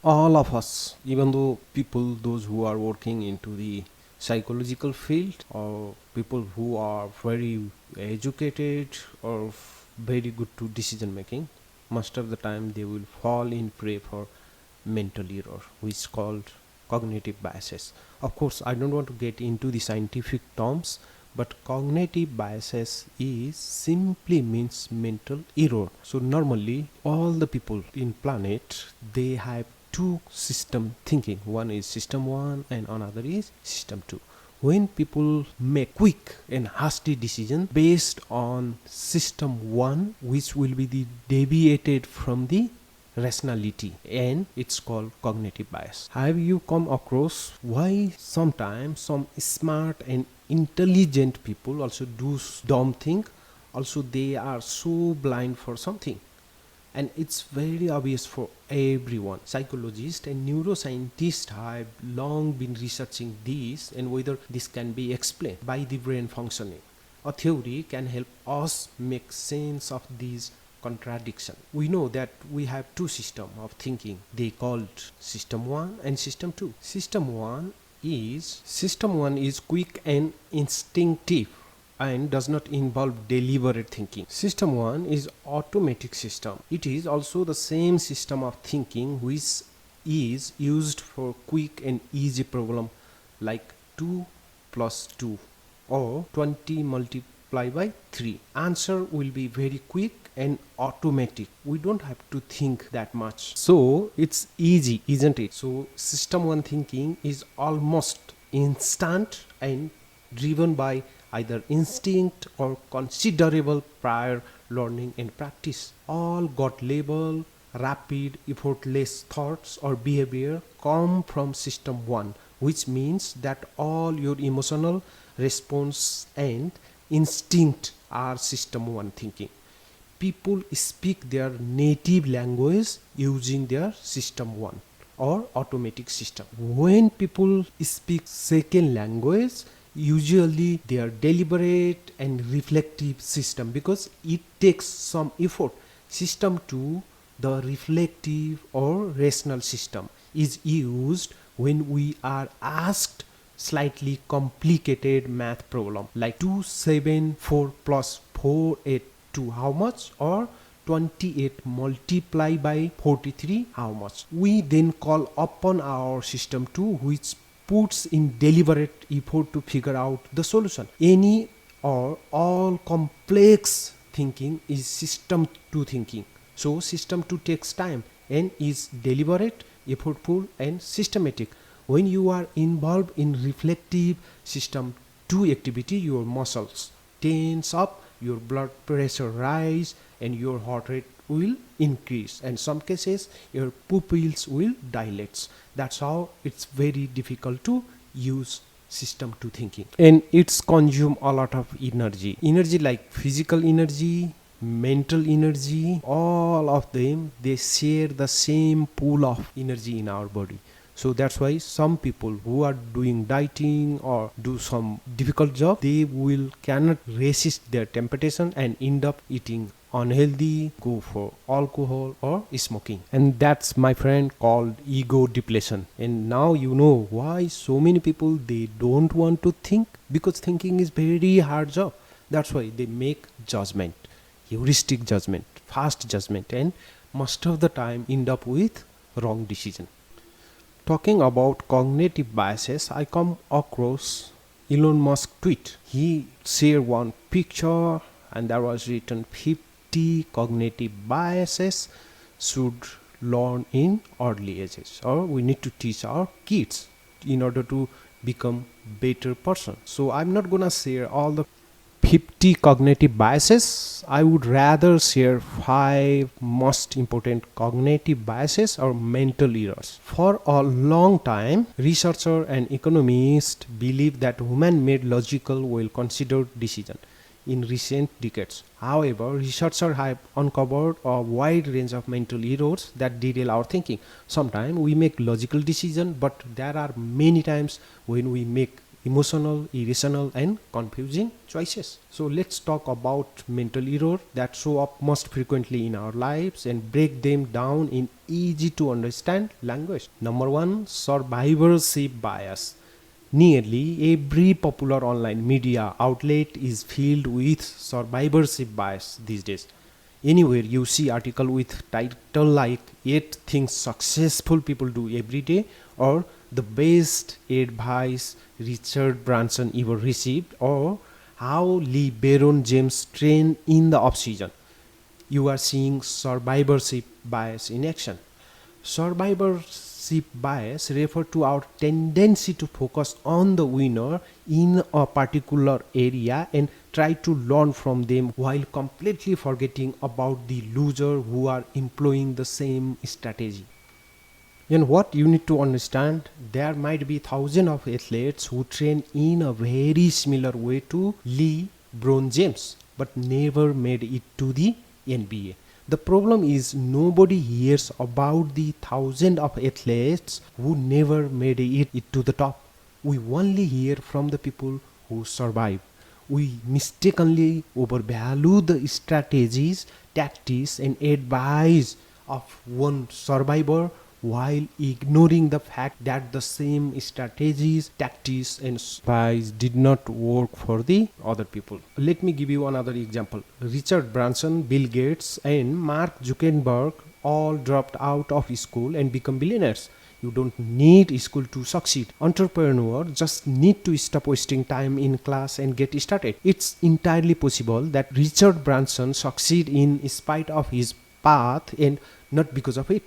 All of us, even though people, those who are working into the psychological field, or people who are very educated or very good to decision making, most of the time they will fall in prey for mental error, which is called cognitive biases. Of course, I don't want to get into the scientific terms, but cognitive biases is simply means mental error. So normally all the people in planet, they have two system thinking. One is system 1 and another is system 2. When people make quick and hasty decision based on system 1, which will be the deviated from the rationality, and it's called cognitive bias. Have you come across why sometimes some smart and intelligent people also do dumb thing? Also they are so blind for something, and it's very obvious for everyone. Psychologists and neuroscientists have long been researching this and whether this can be explained by the brain functioning. A theory can help us make sense of these contradiction. We know that we have two systems of thinking. They called system 1 and system 2. System 1 is quick and instinctive and does not involve deliberate thinking. System 1 is automatic system. It is also the same system of thinking which is used for quick and easy problem like 2 plus 2 or 20 multiply by 3. Answer will be very quick and automatic. We don't have to think that much. So it's easy, isn't it? So system 1 thinking is almost instant and driven by either instinct or considerable prior learning and practice. All gut level, rapid, effortless thoughts or behavior come from system 1, which means that all your emotional response and instinct are system 1 thinking. People speak their native language using their system 1 or automatic system. When people speak second language, usually their deliberate and reflective system, because it takes some effort. System 2, the reflective or rational system, is used when we are asked slightly complicated math problem like 274 plus 482 how much, or 28 multiply by 43 how much. We then call upon our system 2, which puts in deliberate effort to figure out the solution. Any or all complex thinking is system 2 thinking. So system 2 takes time and is deliberate, effortful and systematic. When you are involved in reflective system 2 activity, your muscles tense up, your blood pressure rise and your heart rate will increase, and some cases your pupils will dilate. That's how it's very difficult to use system 2 thinking, and it's consume a lot of energy like physical energy, mental energy. All of them, they share the same pool of energy in our body. So that's why some people who are doing dieting or do some difficult job, they will cannot resist their temptation and end up eating unhealthy, go for alcohol or smoking. And that's, my friend, called ego depletion. And now you know why so many people, they don't want to think, because thinking is very hard job. That's why they make judgment, heuristic judgment, fast judgment, and most of the time end up with wrong decision. Talking about cognitive biases, I come across Elon Musk tweet. He shared one picture and there was written 50 cognitive biases should learn in early ages, or we need to teach our kids in order to become better person. So I'm not gonna share all the 50 cognitive biases. I would rather share 5 most important cognitive biases or mental errors. For a long time, researchers and economists believe that human-made logical well considered decision in recent decades. However, researchers have uncovered a wide range of mental errors that derail our thinking. Sometimes we make logical decisions, but there are many times when we make emotional, irrational, and confusing choices. So let's talk about mental error that show up most frequently in our lives and break them down in easy to understand language. Number one, survivorship bias. Nearly every popular online media outlet is filled with survivorship bias these days. Anywhere you see article with title like 8 things successful people do every day or the best advice Richard Branson ever received or how Lee Baron James trained in the off season, you are seeing survivorship bias in action. Survivorship bias refer to our tendency to focus on the winner in a particular area and try to learn from them while completely forgetting about the loser who are employing the same strategy. And what you need to understand, there might be thousands of athletes who train in a very similar way to Lee Bron James, but never made it to the NBA. The problem is nobody hears about the thousands of athletes who never made it to the top. We only hear from the people who survive. We mistakenly overvalue the strategies, tactics, and advice of one survivor while ignoring the fact that the same strategies, tactics, and spies did not work for the other people. Let me give you another example. Richard Branson, Bill Gates, and Mark Zuckerberg all dropped out of school and become billionaires. You don't need school to succeed. Entrepreneurs just need to stop wasting time in class and get started. It's entirely possible that Richard Branson succeed in spite of his path and not because of it.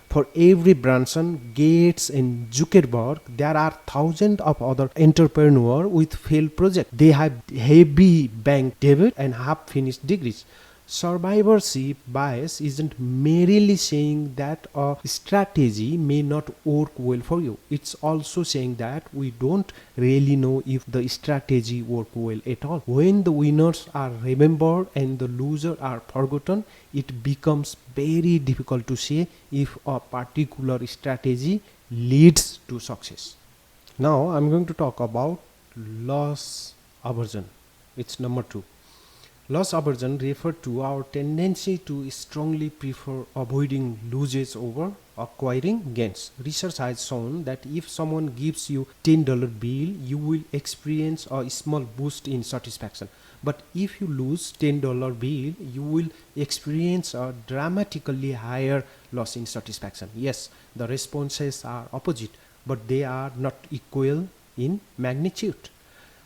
For every Branson, Gates, and Zuckerberg, there are thousands of other entrepreneurs with failed projects. They have heavy bank debt and half-finished degrees. Survivorship bias isn't merely saying that a strategy may not work well for you. It's also saying that we don't really know if the strategy worked well at all. When the winners are remembered and the losers are forgotten, it becomes very difficult to say if a particular strategy leads to success. Now I'm going to talk about loss aversion. It's number 2. Loss aversion refers to our tendency to strongly prefer avoiding losses over acquiring gains. Research has shown that if someone gives you $10 bill, you will experience a small boost in satisfaction. But if you lose $10 bill, you will experience a dramatically higher loss in satisfaction. Yes, the responses are opposite, but they are not equal in magnitude.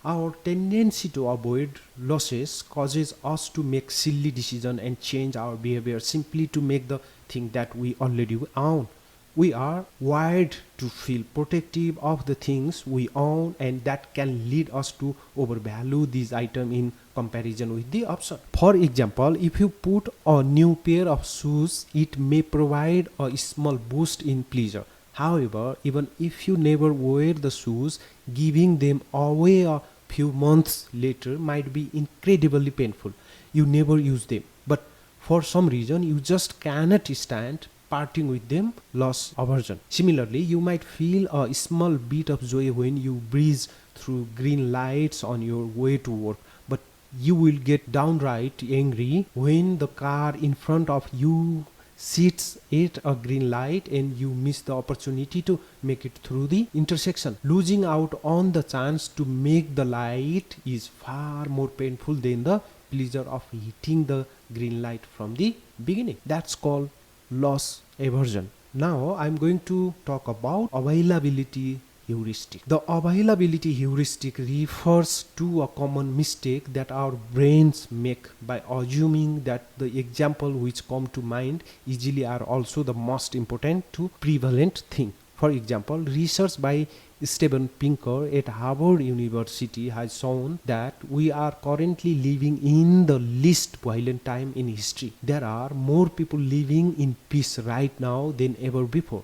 Our tendency to avoid losses causes us to make silly decisions and change our behavior simply to make the thing that we already own. We are wired to feel protective of the things we own, and that can lead us to overvalue these items in comparison with the opposite. For example, if you put a new pair of shoes, it may provide a small boost in pleasure. However, even if you never wear the shoes, giving them away a few months later might be incredibly painful. You never use them, but for some reason you just cannot stand parting with them. Loss aversion. Similarly, you might feel a small bit of joy when you breeze through green lights on your way to work, but you will get downright angry when the car in front of you sits at a green light and you miss the opportunity to make it through the intersection. Losing out on the chance to make the light is far more painful than the pleasure of hitting the green light from the beginning. That's called loss aversion. Now I'm going to talk about availability heuristic. The availability heuristic refers to a common mistake that our brains make by assuming that the example which come to mind easily are also the most important to prevalent thing. For example, research by Steven Pinker at Harvard University has shown that we are currently living in the least violent time in history. There are more people living in peace right now than ever before.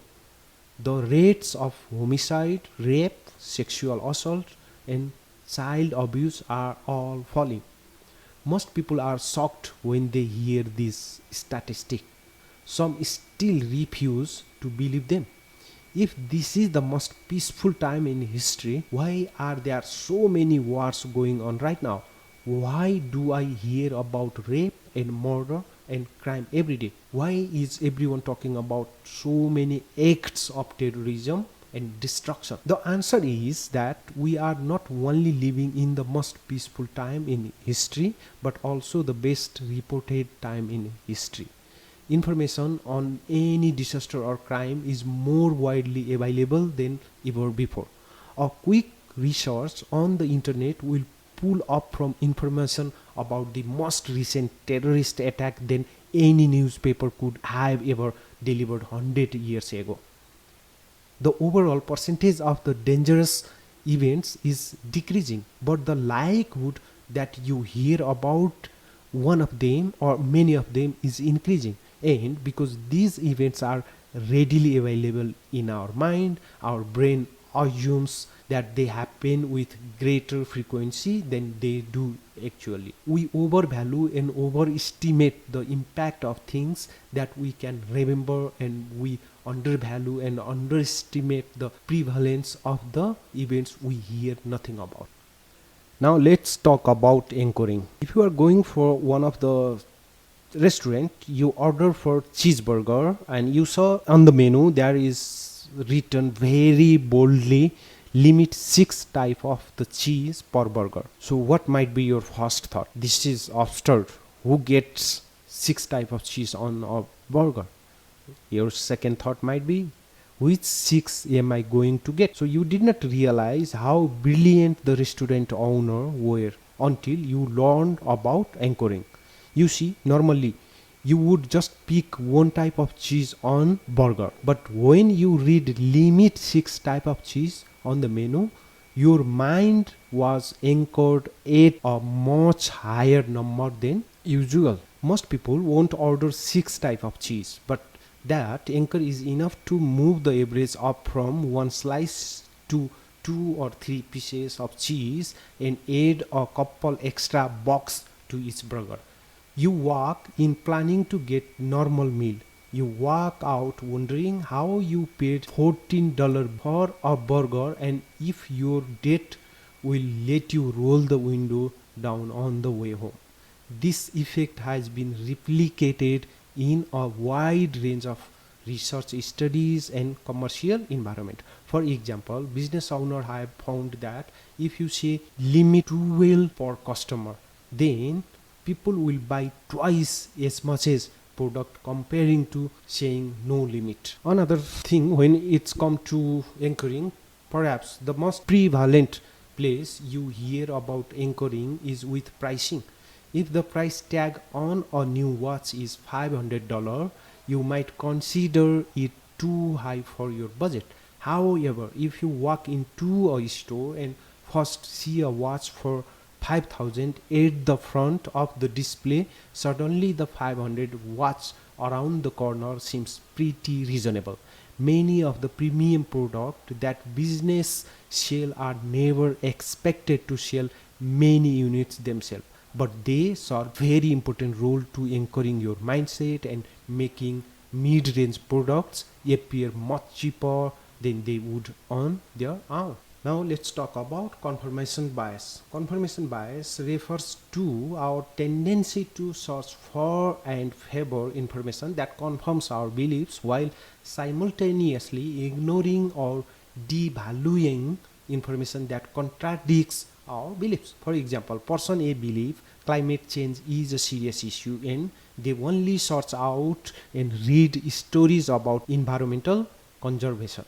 The rates of homicide, rape, sexual assault, and child abuse are all falling. Most people are shocked when they hear this statistic. Some still refuse to believe them. If this is the most peaceful time in history, why are there so many wars going on right now? Why do I hear about rape and murder and crime every day? Why is everyone talking about so many acts of terrorism and destruction? The answer is that we are not only living in the most peaceful time in history, but also the best reported time in history. Information on any disaster or crime is more widely available than ever before. A quick research on the internet will pull up from information about the most recent terrorist attack than any newspaper could have ever delivered 100 years ago. The overall percentage of the dangerous events is decreasing, but the likelihood that you hear about one of them or many of them is increasing. And because these events are readily available in our mind, our brain assumes that they happen with greater frequency than they do actually. We overvalue and overestimate the impact of things that we can remember, and we undervalue and underestimate the prevalence of the events we hear nothing about. Now let's talk about anchoring. If you are going for one of the restaurant, you order for cheeseburger and you saw on the menu there is written very boldly limit 6 type of the cheese per burger. So what might be your first thought? This is absurd. Who gets 6 type of cheese on a burger? Your second thought might be, which 6 am I going to get? So you did not realize how brilliant the restaurant owner were until you learned about anchoring. You see, normally you would just pick one type of cheese on burger, but when you read limit 6 type of cheese on the menu, your mind was anchored at a much higher number than usual. Most people won't order 6 type of cheese, but that anchor is enough to move the average up from one slice to 2 or 3 pieces of cheese and add a couple extra bucks to each burger. You walk in planning to get normal meal. You walk out wondering how you paid $14 for a burger and if your date will let you roll the window down on the way home. This effect has been replicated in a wide range of research studies and commercial environment. For example, business owners have found that if you say limit 12 per customer, then people will buy twice as much as product comparing to saying no limit. Another thing, when it's come to anchoring, perhaps the most prevalent place you hear about anchoring is with pricing. If the price tag on a new watch is $500, you might consider it too high for your budget. However, if you walk into a store and first see a watch for 5,000 at the front of the display, suddenly the 500 watch around the corner seems pretty reasonable. Many of the premium products that business sell are never expected to sell many units themselves, but they serve very important role to anchoring your mindset and making mid-range products appear much cheaper than they would on their own. Now let's talk about confirmation bias. Confirmation bias refers to our tendency to search for and favor information that confirms our beliefs while simultaneously ignoring or devaluing information that contradicts our beliefs. For example, person A believes climate change is a serious issue and they only search out and read stories about environmental conservation,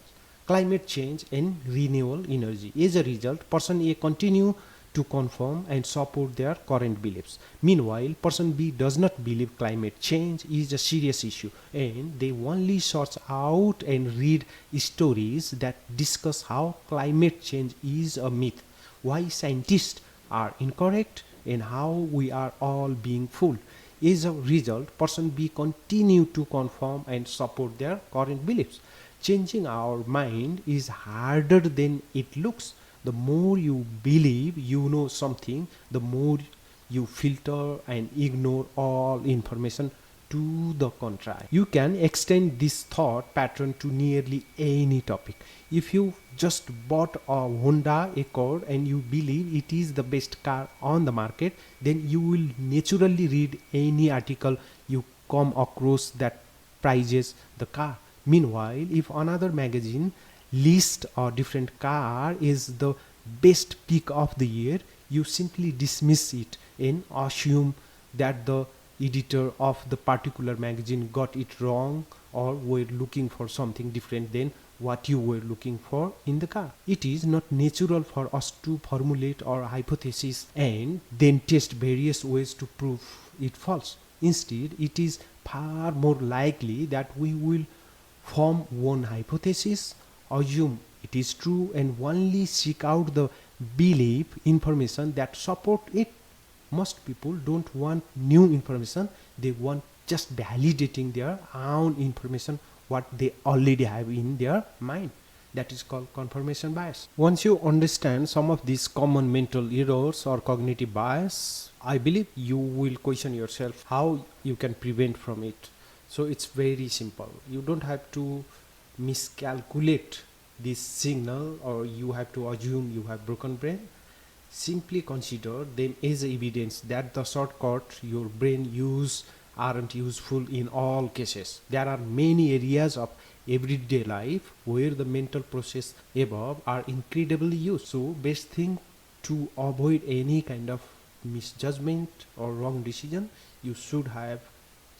climate change and renewable energy. As a result, person A continue to confirm and support their current beliefs. Meanwhile, person B does not believe climate change is a serious issue and they only search out and read stories that discuss how climate change is a myth, why scientists are incorrect, and how we are all being fooled. As a result, person B continue to confirm and support their current beliefs. Changing our mind is harder than it looks. The more you believe you know something, the more you filter and ignore all information to the contrary. You can extend this thought pattern to nearly any topic. If you just bought a Honda Accord and you believe it is the best car on the market, then you will naturally read any article you come across that praises the car. Meanwhile, if another magazine lists a different car is the best pick of the year, you simply dismiss it and assume that the editor of the particular magazine got it wrong or were looking for something different than what you were looking for in the car. It is not natural for us to formulate our hypothesis and then test various ways to prove it false. Instead, it is far more likely that we will form one hypothesis, assume it is true, and only seek out the belief information that support it. Most people don't want new information, they want just validating their own information what they already have in their mind. That is called confirmation bias. Once you understand some of these common mental errors or cognitive bias, I believe you will question yourself how you can prevent from it. So it's very simple. You don't have to miscalculate this signal or you have to assume you have broken brain. Simply consider them as evidence that the shortcuts your brain use aren't useful in all cases. There are many areas of everyday life where the mental process above are incredibly used. So best thing to avoid any kind of misjudgment or wrong decision, you should have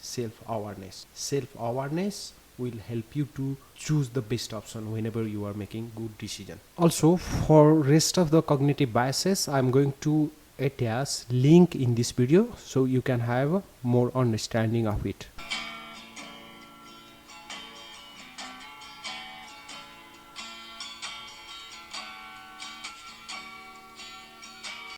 self-awareness. Self-awareness will help you to choose the best option whenever you are making good decision. Also, for rest of the cognitive biases, I'm going to attach link in this video so you can have more understanding of it.